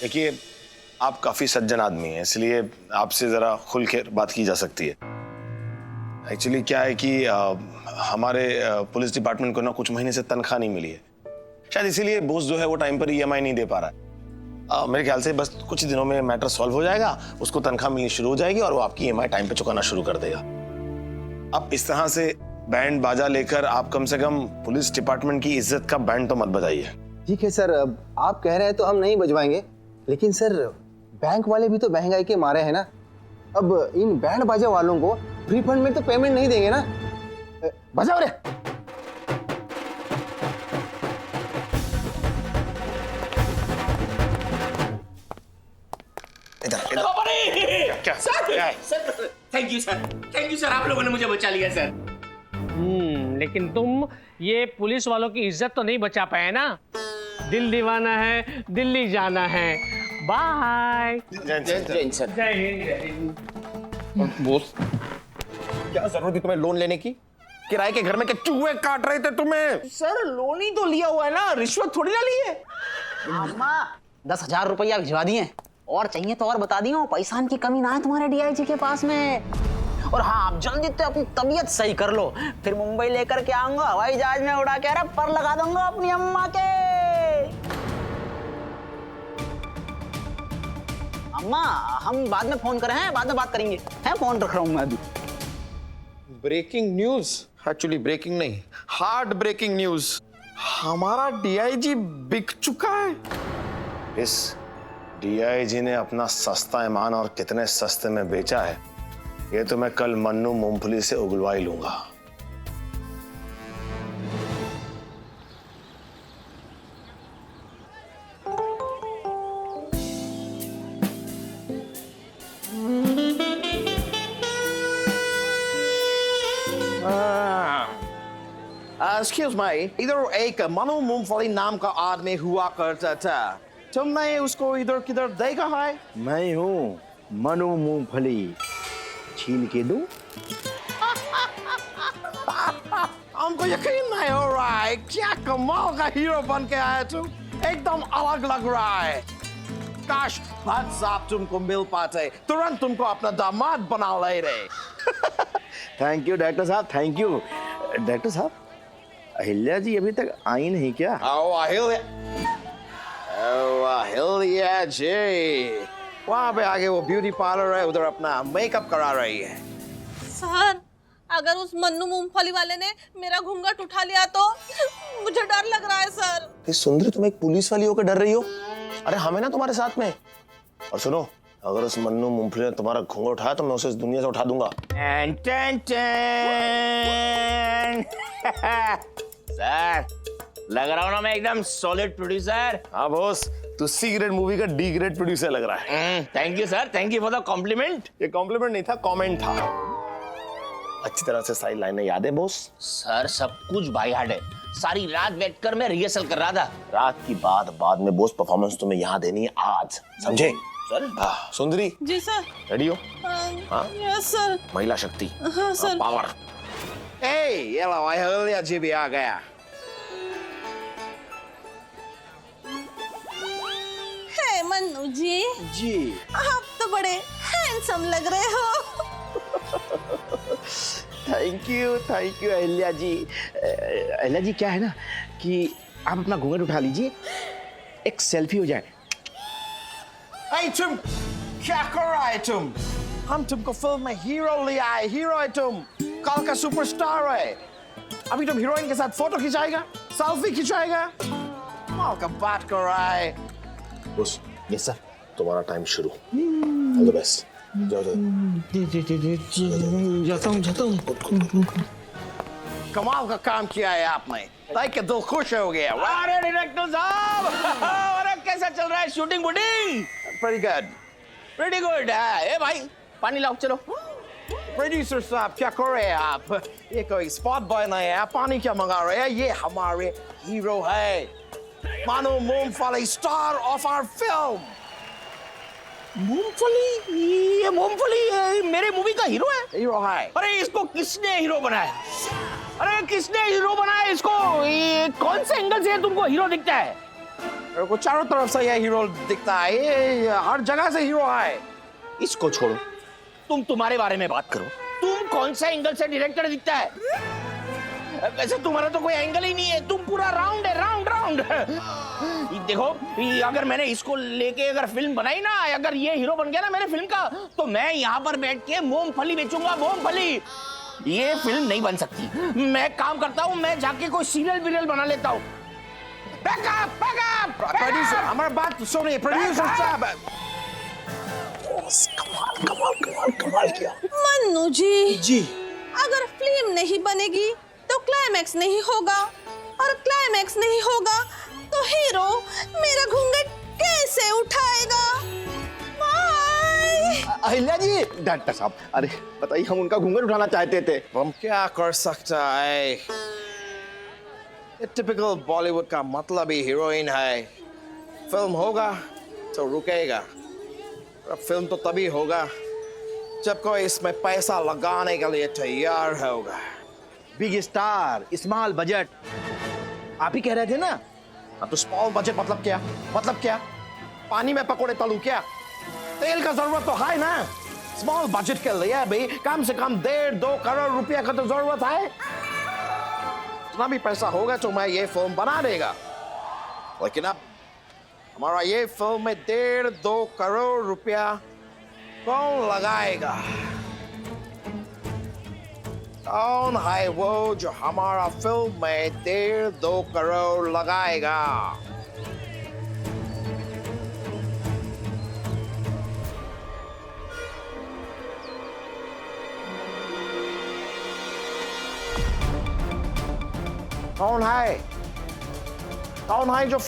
देखिए, आप काफी सज्जन आदमी हैं, इसलिए आपसे जरा खुल के बात की जा सकती है। एक्चुअली क्या है कि हमारे पुलिस डिपार्टमेंट को ना कुछ महीने से तनख्वाह नहीं मिली है। शायद इसीलिए बॉस जो है वो टाइम पर ईएमआई नहीं दे पा रहा है। मेरे ख्याल से बस कुछ दिनों में मैटर सॉल्व हो जाएगा, उसको तनख्वाह मिलनी शुरू हो जाएगी और वो आपकी ईएमआई टाइम पे चुकाना शुरू कर देगा। अब इस तरह से बैंड बाजा लेकर आप कम से कम पुलिस डिपार्टमेंट की इज्जत का बैंड तो मत बजाइए। ठीक है सर, अब आप कह रहे हैं तो हम नहीं बजवाएंगे, लेकिन सर बैंक वाले भी तो महंगाई के मारे हैं ना। अब इन बैंड बाजा वालों को रिफंड में तो पेमेंट नहीं देंगे ना। बजाओ रे। क्या सर थैंक यू सर, आप लोगों ने मुझे बचा लिया सर। लेकिन तुम ये पुलिस वालों की इज्जत तो नहीं बचा पाए ना। दिल दीवाना है, दिल्ली जाना है। बाय। जय सर। जय हिंद, जय हिंद। बॉस, क्या जरूरत थी तुम्हें लोन लेने की? किराए के घर में के चूहे काट रहे थे तुम्हें। सर लोन ही तो लिया हुआ है ना, रिश्वत थोड़ी ना ली है। अम्मा 10,000 रुपया भिजवा दिए, और चाहिए तो और बता दियो। पैसा की कमी ना है तुम्हारे डीआईजी के पास में। और हाँ, आप जल्दी तो अपनी तबीयत सही कर लो, फिर मुंबई लेकर के आऊंगा, हवाई जहाज में उड़ा के अरे पर लगा दूंगा अपनी अम्मा के। अम्मा हम बाद में फोन करें, हैं बाद में बात करेंगे, हैं फोन रख रहा हूँ मैं अभी। ब्रेकिंग न्यूज, एक्चुअली ब्रेकिंग नहीं, हार्ड ब्रेकिंग न्यूज। हमारा डीआईजी बिक चुका है। इस डीआईजी ने अपना सस्ता ईमान और कितने सस्ते में बेचा है, ये तो मैं कल मन्नू मूंगफली से उगलवा ही लूंगा। एक्सक्यूज माई, इधर एक मनु मूंगफली नाम का आदमी हुआ करता था, तुमने उसको इधर किधर देखा है? मैं हूँ मनु मूंगफली, छील के दूं? हमको यकीन नहीं हो रहा है, क्या कमाल का हीरो बन के आया तुम, एकदम अलग लग रहा है। काश भट्ट साहब तुमको मिल पाते, तुरंत तुमको अपना दामाद बना ले रहे। थैंक यू डॉक्टर साहब, थैंक यू। डॉक्टर साहब, अहिल्या जी अभी तक आई नहीं क्या? अहिल्या जी वहाँ पे आगे वो ब्यूटी पार्लर है, उधर अपना मेकअप करा रही है। सर अगर उस मन्नू मूंगफली वाले ने मेरा घूंघट उठा लिया तो मुझे डर लग रहा है सर। सुंदरी, तुम एक पुलिस वाली होकर डर रही हो? अरे हमें ना तुम्हारे साथ में। और सुनो, अगर उस मन्नू मूंगफली ने तुम्हारा घूंघट उठाया तो मैं उसे इस दुनिया से उठा दूंगा। सर लग रहा हूँ ना मैं एकदम सॉलिड प्रोड्यूसर। हाँ बॉस, तू सी ग्रेड मूवी का डी ग्रेड प्रोड्यूसर लग रहा है। Thank you sir, thank you for the compliment. ये कॉम्प्लीमेंट नहीं था, कमेंट था। अच्छी तरह से सारी लाइनें याद है बॉस? सर सब कुछ बाय हार्ट है, सारी रात बैठकर मैं रिहर्सल कर रहा था। रात की बात बाद में बॉस, परफॉर्मेंस तुम्हें यहाँ देनी है आज, समझे? सर सुंदरी जी सर। रेडी हो? हाँ? Yes sir. महिला शक्ति, हाँ सर। पावर। ये लो अहिल्या जी भी आ गया। हे मन्नू जी, आप तो बड़े हैंडसम लग रहे हो। थैंक यू अहिल्या जी। अहिल्या जी, क्या है ना कि आप अपना घूंघट उठा लीजिए, एक सेल्फी हो जाए। तुम क्या कर रहा है तुम? हम तुमको फिल्म में हीरो ले आए, हीरो है तुम, कल का सुपरस्टार है। अभी तुम हीरोइन के साथ फोटो खिंचाएगा, सेल्फी खिंचाएगा, कमाल का बात कर रहा है। बॉस, यस सर, तुम्हारा टाइम शुरू। All the best. जाओ जाता हूँ। कमाल का काम किया है आपने, देख के दिल खुश हो गया। अरे डायरेक्टर साहब, अरे कैसा चल रहा है शूटिंग वूटिंग? Pretty good। ए भाई पानी लाओ, चलो। प्रोड्यूसर साहब क्या कर रहे हैं आप? ये कोई स्पॉट बॉय नहीं है, आप पानी क्या मंगा रहे हैं? ये हमारे हीरो है, मनु मूंगफली, स्टार ऑफ आवर फिल्म। मूंगफली? ये मूंगफली मेरे मूवी का हीरो है? हीरो है। अरे इसको किसने हीरो बनाया? अरे किसने हीरो बनाया इसको? ये कौन से एंगल से तुमको हीरो दिखता है? मेरे को चारों तरफ से ये हीरो दिखता है, ये हर जगह से हीरो है। इसको छोड़ो, तुम तुम्हारे बारे में बात करो। तुम कौन सा एंगल से डायरेक्टर दिखता है? वैसे तुम्हारा तो कोई एंगल ही नहीं है, तुम पूरा राउंड है, राउंड राउंड। देखो, अगर मैंने इसको लेके अगर फिल्म बनाई ना, अगर ये हीरो बन गया ना मेरे फिल्म का, तो मैं यहाँ पर बैठ के मूंगफली बेचूंगा, मूंगफली। ये फिल्म नहीं बन सकती। मैं काम करता हूँ, मैं जाके कोई सीरियल बीरियल बना लेता हूँ। प्रोड्यूसर, हमारी बात सुनिए, प्रोड्यूसर साहब। कमाल किया। मन्नू जी, अगर फिल्म नहीं बनेगी तो क्लाइमैक्स नहीं होगा, और क्लाइमैक्स नहीं होगा तो हीरो मेरा घूंघट कैसे उठाएगा? बाय। अहिल्या जी, डॉक्टर साहब, अरे बताइए, हम उनका घूंघट उठाना चाहते थे। हम क्या कर सकता है? ये टिपिकल बॉलीवुड का मतलब ही हीरोइन है। फिल्म होगा तो रुकेगा, और फिल्म तो तभी होगा जब कोई इसमें पैसा लगाने के लिए तैयार होगा। बिग स्टार, स्मॉल बजट, आप ही कह रहे थे ना? अब तो स्मॉल बजट मतलब क्या? मतलब क्या? पानी में पकोड़े तलूं क्या? तेल का जरूरत तो है ना। स्मॉल बजट के लिए भाई कम से कम 1.5-2 करोड़ रुपया का तो जरूरत है। इतना भी पैसा होगा तो मैं ये फिल्म बना देगा, लेकिन अब हमारा ये फिल्म में 1.5-2 करोड़ रुपया कौन लगाएगा? कौन है वो जो हमारा फिल्म में 1.5-2 करोड़ लगाएगा? कौन है? कौन है जो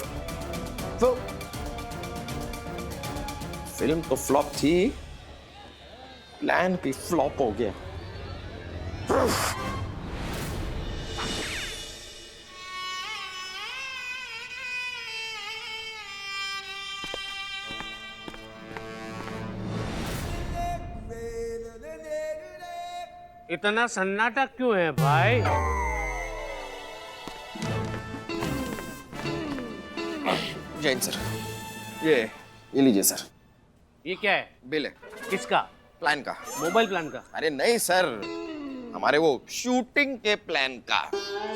फिल्म तो फ्लॉप थी, प्लान भी फ्लॉप हो गया। इतना सन्नाटा क्यों है भाई? जैन सर, ये लीजिए सर, ये क्या है? बिल है। किसका? प्लान का। मोबाइल प्लान का? अरे नहीं सर, हमारे वो शूटिंग के प्लान का।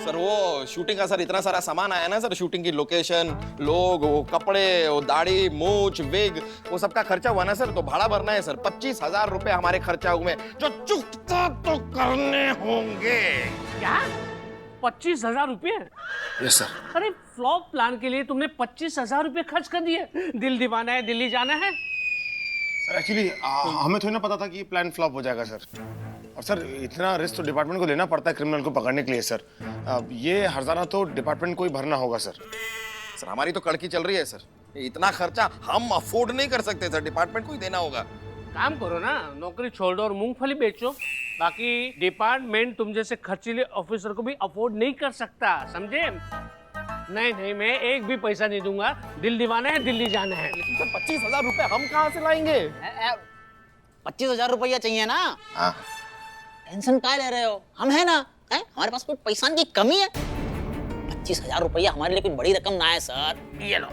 सर वो शूटिंग का सर इतना सारा सामान आया ना सर, शूटिंग की लोकेशन, लोग, वो कपड़े, वो दाढ़ी, मूछ, विग, वो सबका खर्चा हुआ ना सर, तो भाड़ा भरना है सर। 25,000 रुपए हमारे खर्चा हुए, जो चुकता तो करने होंगे। क्या? 25,000 रुपये? Yes sir. अरे फ्लॉप प्लान के लिए तुमने 25,000 रुपये खर्च कर दिए? दिल दीवाना है, दिल्ली जाना है। सर एक्चुअली हमें थोड़ी ना पता था कि ये प्लान फ्लॉप हो जाएगा सर। और सर इतना रिस्क तो डिपार्टमेंट को लेना पड़ता है क्रिमिनल को पकड़ने के लिए सर। ये हर्जाना तो डिपार्टमेंट को ही भरना होगा सर। सर हमारी तो कड़की चल रही है सर, इतना खर्चा हम अफोर्ड नहीं कर सकते सर, डिपार्टमेंट को ही देना होगा। काम करो ना, नौकरी छोड़ दो और मूंगफली बेचो। बाकी डिपार्टमेंट तुम जैसे खर्चीले ऑफिसर को भी अफोर्ड नहीं कर सकता, समझे? नहीं, मैं एक भी पैसा नहीं दूंगा। दिल दीवाना है, दिल्ली जाना है। सर 25,000 रुपए हम कहाँ से लाएंगे? 25,000 रुपया चाहिए ना? हाँ। टेंशन क्या ले रहे हो? हम है ना, है? हमारे पास कोई पैसा की कमी है? 25,000 रुपया हमारे लिए कोई बड़ी रकम ना है सर। ये लो,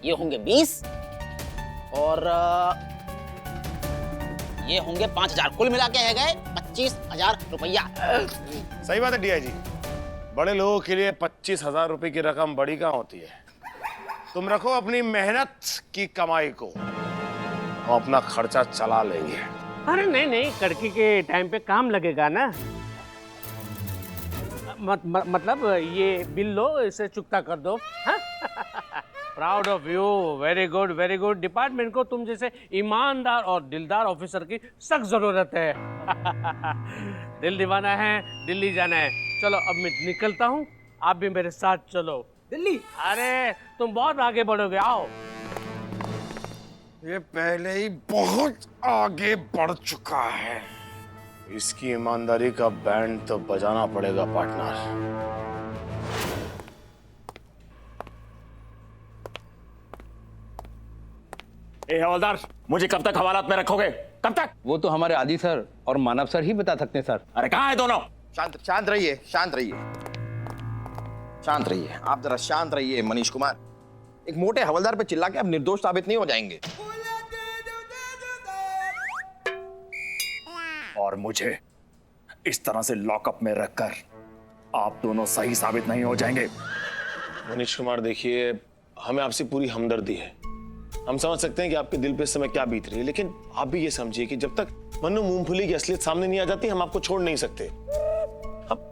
ये होंगे 20 और ये होंगे 5,000, कुल मिला के है गए 25,000 रुपया। सही बात है डीआईजी, बड़े लोगों के लिए 25,000 रुपए की रकम बड़ी कहाँ होती है। तुम रखो अपनी मेहनत की कमाई को, हम अपना खर्चा चला लेंगे। अरे नहीं, कड़की के टाइम पे काम लगेगा ना। मतलब ये बिल लो, इसे चुकता कर दो। Proud of you, very good. Department को तुम जैसे ईमानदार और दिलदार ऑफिसर की सख्त जरूरत है। दिल दीवाना है, दिल्ली जाना है। चलो अब मैं निकलता हूँ, आप भी मेरे साथ चलो। दिल्ली? अरे तुम बहुत आगे बढ़ोगे, आओ। ये पहले ही बहुत आगे बढ़ चुका है, इसकी ईमानदारी का बैंड तो बजाना पड़ेगा पार्टनर। ए हवलदार, मुझे कब तक हवालात में रखोगे? कब तक? वो तो हमारे आदि सर और मानव सर ही बता सकते हैं सर। अरे कहाँ है दोनों? शांत रहिए, शांत रहिए, आप जरा शांत रहिए मनीष कुमार। एक मोटे हवलदार पे चिल्ला के आप निर्दोष साबित नहीं हो जाएंगे। और मुझे इस तरह से लॉकअप में रखकर आप दोनों सही साबित नहीं हो जाएंगे। मनीष कुमार, देखिए, हमें आपसे पूरी हमदर्दी है। हम समझ सकते हैं कि आपके दिल पे इस समय क्या बीत रही है, लेकिन आप भी ये समझिए कि जब तक मन्नू मूंगफली की असलियत सामने नहीं आ जाती, हम आपको छोड़ नहीं सकते। अब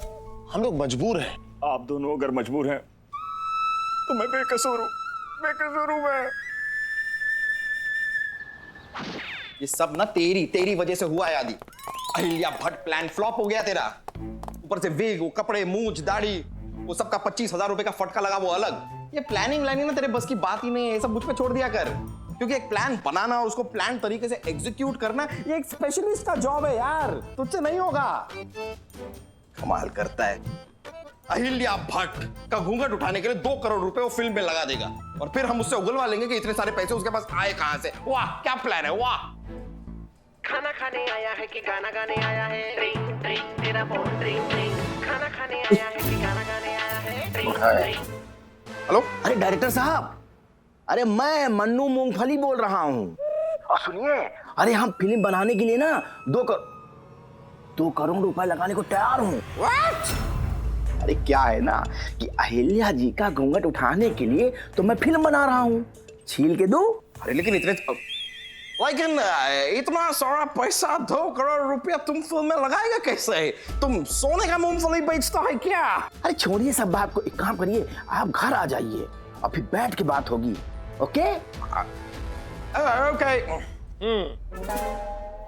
हम लोग मजबूर हैं। आप दोनों अगर मजबूर हैं तो मैं बेकसूर हूं, बेकसूर हूं मैं। ये सब ना तेरी वजह से हुआ है आदि। अहिल्या भट्ट प्लान फ्लॉप हो गया तेरा। ऊपर से वेग, वो कपड़े, मूंछ, दाढ़ी, वो सबका 25,000 रुपए का फटका लगा वो अलग। ये प्लानिंग ना तेरे बस की बात ही नहीं है। ये सब मुझ पे छोड़ दिया कर, क्योंकि एक प्लान बनाना और उसको प्लान तरीके से एग्जीक्यूट करना ये एक स्पेशलिस्ट का जॉब है यार, तुझसे नहीं होगा। कमाल करता है। अहिल्या भट्ट का घूंघट उठाने के लिए 2 करोड़ रुपए वो फिल्म में लगा देगा और फिर हम उससे उगलवा लेंगे कि इतने सारे पैसे उसके पास आए कहां से। वाह क्या प्लान है, वाह। खाना खाने आया है कि गाना गाने आया है? ड्रिंक ड्रिंक तेरा फोन ड्रिंक ड्रिंक। खाना खाने आया है कि गाना गाने आया है? Drink drink. हेलो, अरे डायरेक्टर साहब, अरे मैं मन्नू मूंगफली बोल रहा हूँ। और सुनिए, अरे हम फिल्म बनाने के लिए ना 2 करोड़ रुपए लगाने को तैयार हूँ। अरे क्या है ना कि अहिल्या जी का घूंघट उठाने के लिए तो मैं फिल्म बना रहा हूँ, छील के दो। अरे लेकिन लेकिन इतना सारा पैसा 2 करोड़ रुपया तुम फिल्म में लगाएगा कैसे? तुम सोने का मूंगफली बेचता है क्या? अरे छोड़िए सब बात को, एक काम करिए, आप घर आ जाइए और फिर बैठ के बात होगी। Okay okay.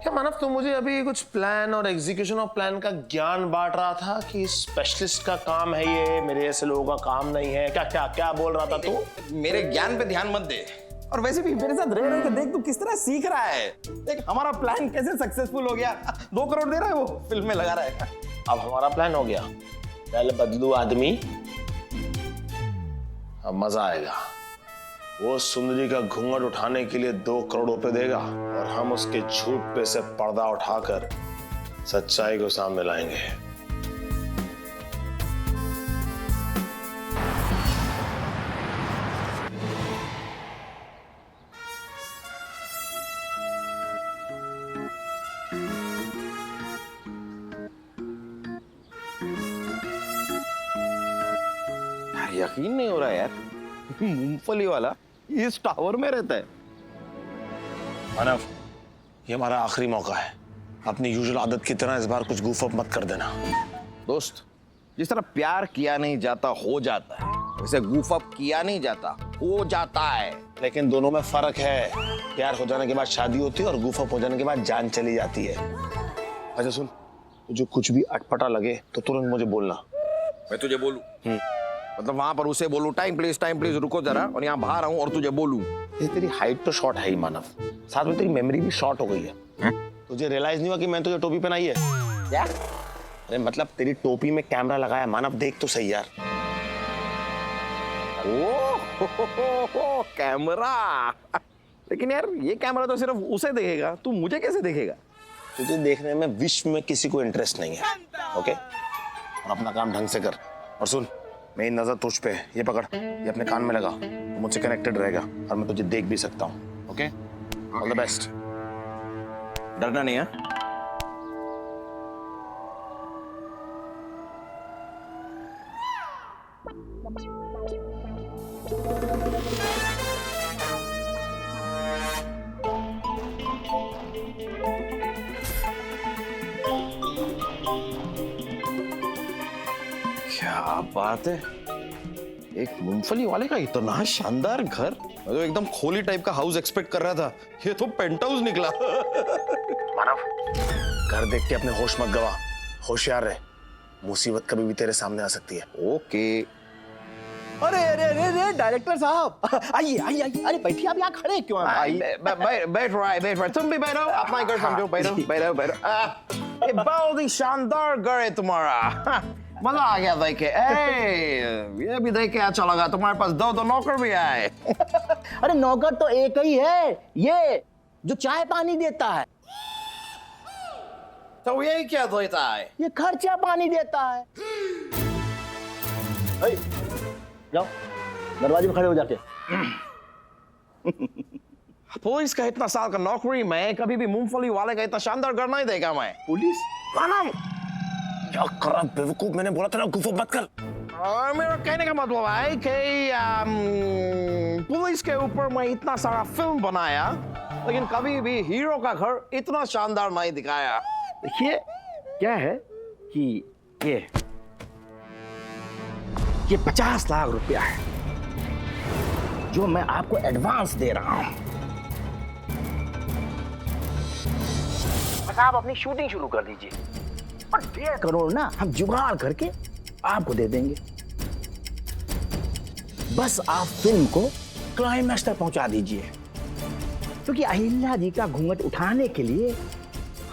क्या मानव, तुम मुझे अभी कुछ प्लान और एग्जीक्यूशन ऑफ प्लान का ज्ञान बांट रहा था कि स्पेशलिस्ट का काम है ये, मेरे ऐसे लोगों का काम नहीं है? क्या क्या क्या बोल रहा था तू? मेरे ज्ञान पे ध्यान मत दे। और वैसे भी मेरे साथ रह के देख तू किस तरह सीख रहा है। देख हमारा प्लान कैसे सक्सेसफुल हो गया। 2 करोड़ दे रहा है वो, फिल्म में लगा रहा है। अब हमारा प्लान हो गया। पहले बदलू आदमी, अब मजा आएगा। वो सुंदरी का घूंघट उठाने के लिए 2 करोड़ रुपए देगा और हम उसके झूठ पे से पर्दा उठाकर सच्चाई को सामने लाएंगे। यकीन नहीं हो रहा यार, मूंगफली वाला इस टावर में रहता है। मानव, ये हमारा आखिरी मौका है। अपनी यूजुअल आदत की तरह इस बार कुछ गूफ अप मत कर देना। दोस्त, जिस तरह प्यार किया नहीं जाता हो जाता है, वैसे गूफ अप किया नहीं जाता हो जाता है। लेकिन दोनों में फर्क है। प्यार हो जाने के बाद शादी होती है और गूफ अप हो जाने के बाद जान चली जाती है। अच्छा सुन, जो कुछ भी अटपटा लगे तो तुरंत मुझे बोलना। मैं तुझे बोलूं? मतलब वहां पर उसे बोलूं टाइम प्लीज रुको जरा, और यहाँ बाहर आऊं और तुझे बोलूं? ये तेरी हाइट तो शॉर्ट है ही मानव, साथ में तेरी मेमोरी भी शॉर्ट हो गई है। तुझे रियलाइज नहीं हुआ कि मैं तुझे टोपी पहनाई है? क्या? अरे मतलब तेरी टोपी में कैमरा लगाया मानव, देख तो सही यार। ओ कैमरा। लेकिन यार ये कैमरा तो सिर्फ उसे देखेगा, तू मुझे कैसे देखेगा? तुझे देखने में विश्व में किसी को इंटरेस्ट नहीं है। ओके, और अपना काम ढंग से कर। और सुन, मेरी नजर तुझ पे है, ये पकड़, ये अपने कान में लगा, तो मुझसे कनेक्टेड रहेगा और मैं तुझे देख भी सकता हूँ। Okay, all the best. डरना नहीं है। क्या बात है, एक मूंगफली वाले का इतना शानदार घर। मैं तो एकदम खोली टाइप का हाउस एक्सपेक्ट कर रहा था, ये तो पेंट हाउस निकला। मानव, घर देख के अपने होश मत गवा, होशियार रहे, मुसीबत कभी भी तेरे सामने आ सकती है। ओके। अरे अरे अरे अरे डायरेक्टर साहब, आइए आइए आइए। अरे बैठिए, आप यहाँ खड़े क्यों हैं? बैठ रहा है, तुम भी बैठो, अपना घर समझो, बैठो। ये बहुत ही शानदार घर है तुम्हारा, मजा आ गया देख के। ये भी देख के अच्छा लगा, तुम्हारे पास 2 नौकर भी आए। अरे नौकर तो एक ही है, ये जो चाय पानी देता है। तो यही क्या देता है? ये खर्चा पानी देता है। जाओ दरवाजे में खड़े हो जाके। पुलिस का इतना साल का नौकरी में कभी भी मूंगफली वाले का इतना शानदार घर नहीं देगा मैं। पुलिस? मानव, क्या करा बेवकूफ, मैंने बोला था ना गुफ्फा मत कर। मेरा कहने का मतलब है कि पुलिस के ऊपर मैं इतना सारा फिल्म बनाया, लेकिन कभी भी हीरो का घर इतना शानदार नहीं दिखाया। देखिए क्या है कि ये 50 लाख रुपया है जो मैं आपको एडवांस दे रहा हूं। बस आप अपनी शूटिंग शुरू कर दीजिए और 1.5 करोड़ ना हम जुगाड़ करके आपको दे देंगे। बस आप फिल्म को क्लाइमैक्स तक पहुंचा दीजिए, क्योंकि अहिल्या जी का घूंघट उठाने के लिए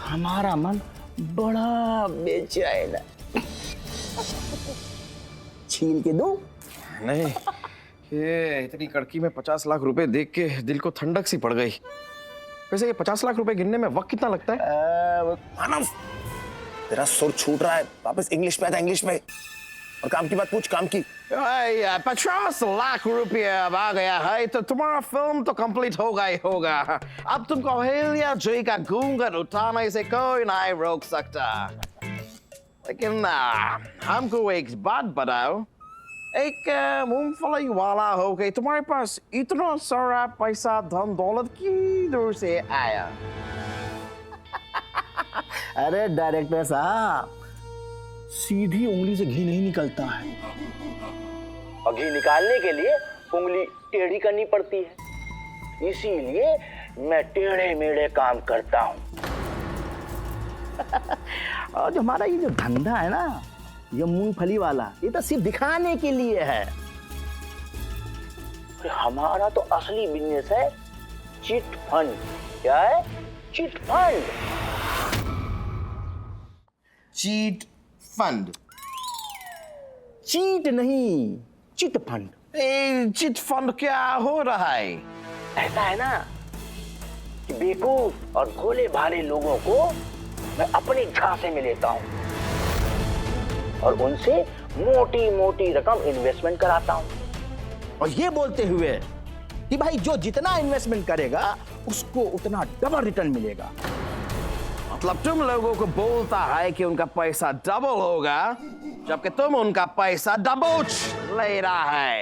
हमारा मन बड़ा बेचैन है। छील के दो? नहीं, ये इतनी कड़की में 50 लाख रुपए देख के दिल को ठंडक सी पड़ गई। वैसे ये 50 लाख रुपए गिनने में वक्त कितना लगता है? मानव, तेरा सुर छूट रहा है, वापस इंग्लिश पे आता, इंग्लिश में। और काम की बात पूछ, काम की। 50 लाख रुपया अब आ गया है तो तुम्हारा फिल्म तो कंप्लीट होगा ही होगा। अब तुमको अहिल्या जी का घूंघट उठाने से कोई नहीं रोक सकता। लेकिन हमको एक बात बताओ, एक मूंगफली वाला हो गई, तुम्हारे पास इतना सारा पैसा धन दौलत किधर से आया? अरे डायरेक्टर साहब, सीधी उंगली से घी नहीं निकलता है, और घी निकालने के लिए उंगली टेढ़ी करनी पड़ती है। इसीलिए मैं टेढ़े मेढ़े काम करता हूँ। और जो हमारा ये जो धंधा है ना, ये मूंगफली वाला, ये तो सिर्फ दिखाने के लिए है। हमारा तो असली बिजनेस है चिट फंड। क्या है? Chit fund. Chit fund? Cheat नहीं, चिट फंड। चिट फंड क्या हो रहा है? ऐसा है ना कि बेवकूफ और भोले भाले लोगों को मैं अपनी झांसे में लेता हूं और उनसे मोटी मोटी रकम इन्वेस्टमेंट कराता हूं, और ये बोलते हुए कि भाई जो जितना इन्वेस्टमेंट करेगा उसको उतना डबल रिटर्न मिलेगा। मतलब तुम लोगों को बोलता है कि उनका पैसा डबल होगा, जबकि तुम उनका पैसा दबोच ले रहा है।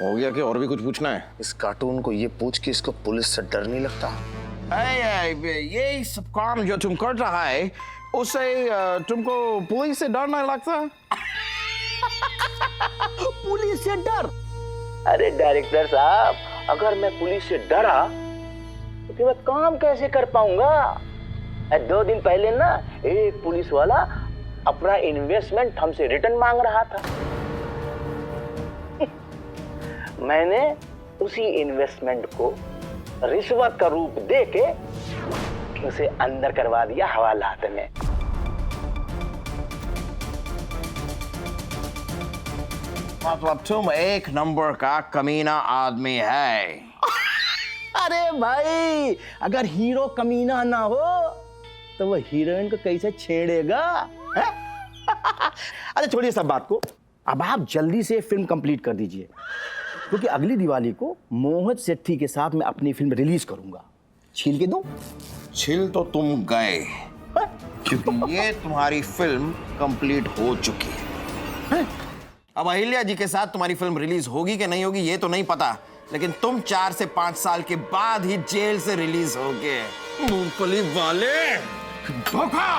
हो गया कि और भी कुछ पूछना है? इस कार्टून को ये पूछ के इसको पुलिस से डर नहीं लगता? ये सब काम जो तुम कर रहा है उससे तुमको पुलिस से डर नहीं लगता? पुलिस से डर? अरे डायरेक्टर साहब, अगर मैं पुलिस से डरा तो फिर मैं काम कैसे कर पाऊंगा? 2 दिन पहले ना एक पुलिस वाला अपना इन्वेस्टमेंट हमसे रिटर्न मांग रहा था। मैंने उसी इन्वेस्टमेंट को रिश्वत का रूप देके उसे अंदर करवा दिया हवालात में। मतलब तुम एक नंबर का कमीना आदमी है। अरे भाई, अगर हीरो कमीना ना हो तो वो हीरोइन को कैसे छेड़ेगा? अच्छा छोड़िए सब बात को, अब आप जल्दी से फिल्म कंप्लीट कर दीजिए, क्योंकि अगली दिवाली को मोहित सेठी के साथ मैं अपनी फिल्म रिलीज करूंगा। छील के दूं? छिल तो तुम गए, क्योंकि ये तुम्हारी फिल्म कंप्लीट हो चुकी है। अब अहिल्या जी के साथ तुम्हारी फिल्म रिलीज होगी कि नहीं होगी ये तो नहीं पता, लेकिन तुम 4 से 5 साल के बाद ही जेल से रिलीज होगे। मूंगफली वाले धोखा!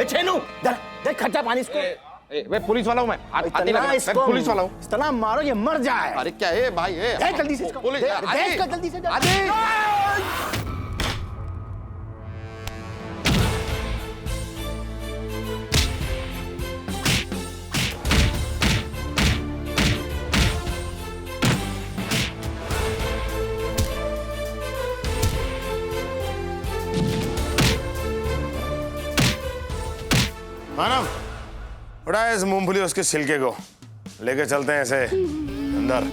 छेनू, दे खर्चा पानी इसको। मैं पुलिस वाला हूँ, मैं पुलिस वाला हूँ। इतना मारो ये मर जाए। अरे क्या है भाई? देख जल्दी से इसको। पुलिस, देख जल्दी से। मानव, उड़ा इस मूंगफली उसके छिलके को, लेके चलते हैं ऐसे अंदर।